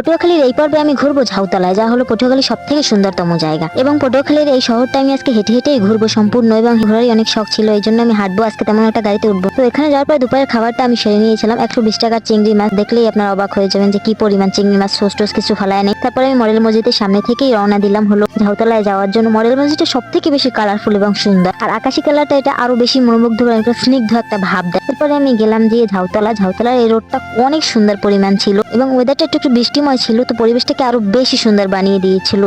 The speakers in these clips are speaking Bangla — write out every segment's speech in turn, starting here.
পটুয়াখালীর এই পর্বে আমি ঘুরবো ঝাউতলায়, যা হলো পটুয়াখালীর সব থেকে সুন্দরতম জায়গা। এবং পটুয়াখালীর এই শহরটা আমি আজকে হেঁটে হেঁটেই ঘুরবো সম্পূর্ণ, এবং ঘোরারই অনেক শখ ছিল, এই জন্য আমি হাঁটবো আজকে, তেমন একটা গাড়িতে উঠবো। তো এখানে যাওয়ার পর দুপুরের খাবারটা আমি সেরে নিয়েছিলাম। 120 টাকার চিংড়ি মাছ, দেখলেই আপনার অবাক হয়ে যাবেন যে কি পরিমাণ চিংড়ি মাছ, সোস টোস কিছু ফেলায় নেই। তারপরে আমি মডেল মসজিদের সামনে থেকেই রওনা দিলাম হলো ঝাউতলায় যাওয়ার জন্য। মডেল মসজিদটা সব থেকে বেশি কালারফুল এবং সুন্দর, আর আকাশি কালারটা এটা আরো বেশি মনোমুগ্ধকর, একটা স্নিগ্ধ একটা ভাব দেয়। এরপরে আমি গেলাম দিয়ে ঝাউতলার এই রোডটা অনেক সুন্দর পরিমাণ ছিল, এবং ওয়েদারটা একটু বৃষ্টিময় ছিল, তো পরিবেশটাকে আরো বেশি সুন্দর বানিয়ে দিয়েছিল।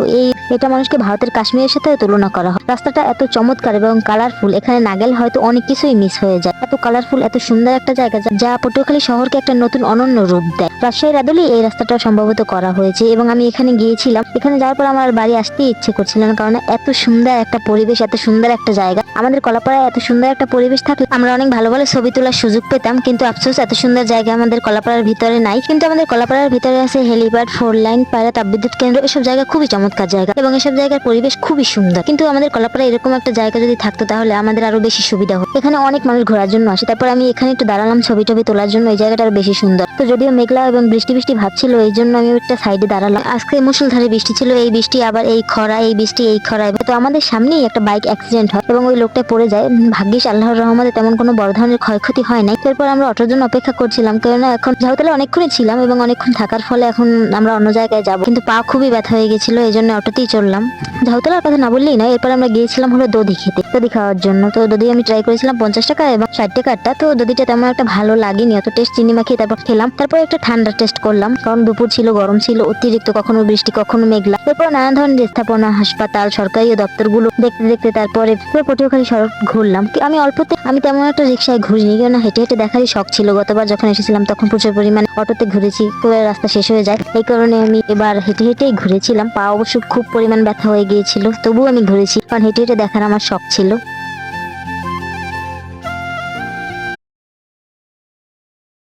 এটা মানুষকে ভারতের কাশ্মীরের সাথে তুলনা করা হয়। রাস্তাটা এত চমৎকার এবং কালারফুল, এখানে না গেলে হয়তো অনেক কিছুই মিস হয়ে যায়। এত কালারফুল, এত সুন্দর একটা জায়গা যা পটুয়াখালী শহরকে একটা নতুন অনন্য রূপ দেয়। রাজশাহীর আদলেই এই রাস্তাটা সম্ভবত করা হয়েছে, এবং আমি এখানে গিয়েছিলাম। এখানে যাওয়ার পর আমার বাড়ি আসতেই ইচ্ছে করছিল না, কারণ এত সুন্দর একটা পরিবেশ, এত সুন্দর একটা জায়গা। আমাদের কলাপাড়ায় এত সুন্দর একটা পরিবেশ থাকলে আমরা অনেক ভালো ভালো ছবি তোলার সুযোগ পেতাম, কিন্তু আফসোস এত সুন্দর জায়গা আমাদের কলাপাড়ার ভিতরে নাই। কিন্তু আমাদের কলাপাড়ার ভিতরে আছে হেলিপ্যাড, 4 লাইন, পায়রা তাপবিদ্যুৎ কেন্দ্র, এসব জায়গা খুবই চমৎকার জায়গা, এবং এসব জায়গার পরিবেশ খুবই সুন্দর। কিন্তু আমাদের কলাপাড়ায় এরকম একটা জায়গা যদি থাকতো তাহলে আমাদের আরো বেশি সুবিধা হতো। এখানে অনেক মানুষ ঘোরার জন্য আসে। তারপর আমি এখানে একটু দাঁড়ালাম ছবি টবি তোলার জন্য, এই জায়গাটা আরো বেশি সুন্দর। তো যদিও মেঘলা এবং বৃষ্টি বৃষ্টি ভাব ছিল, এই জন্য আমি একটা সাইডে দাঁড়ালাম। আজকে মুষলধারে বৃষ্টি ছিল, এই বৃষ্টি আবার এই খরা, এই বৃষ্টি এই খরা। তো আমাদের সামনেই একটা বাইক অ্যাক্সিডেন্ট হয় এবং ওই লোকটা পড়ে যায়। ভাগ্যিস আল্লাহর রহমতে তেমন কোনো বড় ধরনের ক্ষয়ক্ষতি হয় নাই। এরপর আমরা অটোর জন্য অপেক্ষা করছিলাম, কেননা এখন ঝাউতলায় অনেকক্ষণই ছিলাম, এবং অনেকক্ষণ থাকার ফলে এখন আমরা অন্য জায়গায় যাব, কিন্তু পা খুবই ব্যথা হয়ে গেছিল, এই জন্য অটোতেই চললাম। ঝাউতলার কথা না বললেই নয়, এরপর আমরা গিয়েছিলাম হলো দধি খেতে, দধি খাওয়ার জন্য। তো দধি আমি ট্রাই করেছিলাম 50 টাকা এবং 60 টাকারটা। তো দধিটা তেমন একটা ভালো লাগেনি, অত টেস্ট চিনি মাখিয়ে তারপর খেলাম। তারপর একটা ঠান্ডা টেস্ট করলাম, কারণ দুপুর ছিল, গরম ছিল অতিরিক্ত, কখনো বৃষ্টি কখনো মেঘলা। এরপর নানা ধরনের স্থাপনা, হাসপাতাল, সরকারি দপ্তরগুলো দেখতে দেখতে তারপরে পটুয়াখালী সড়ক ঘুরলাম। আমি তেমন একটা রিক্সায় ঘুরিনি, কেন হেঁটে হেঁটে দেখারই শখ ছিল। গতবার যখন এসেছিলাম তখন প্রচুর পরিমাণে অটোতে ঘুরেছি, পুরো রাস্তা শেষ হয়ে যায়, এই কারণে আমি এবার হেঁটে হেঁটেই ঘুরেছিলাম। পা অবশ্য খুব পরিমাণ ব্যথা হয়ে গিয়েছিল, তবুও আমি ঘুরেছি, কারণ হেঁটে হেঁটে দেখার আমার শখ ছিল।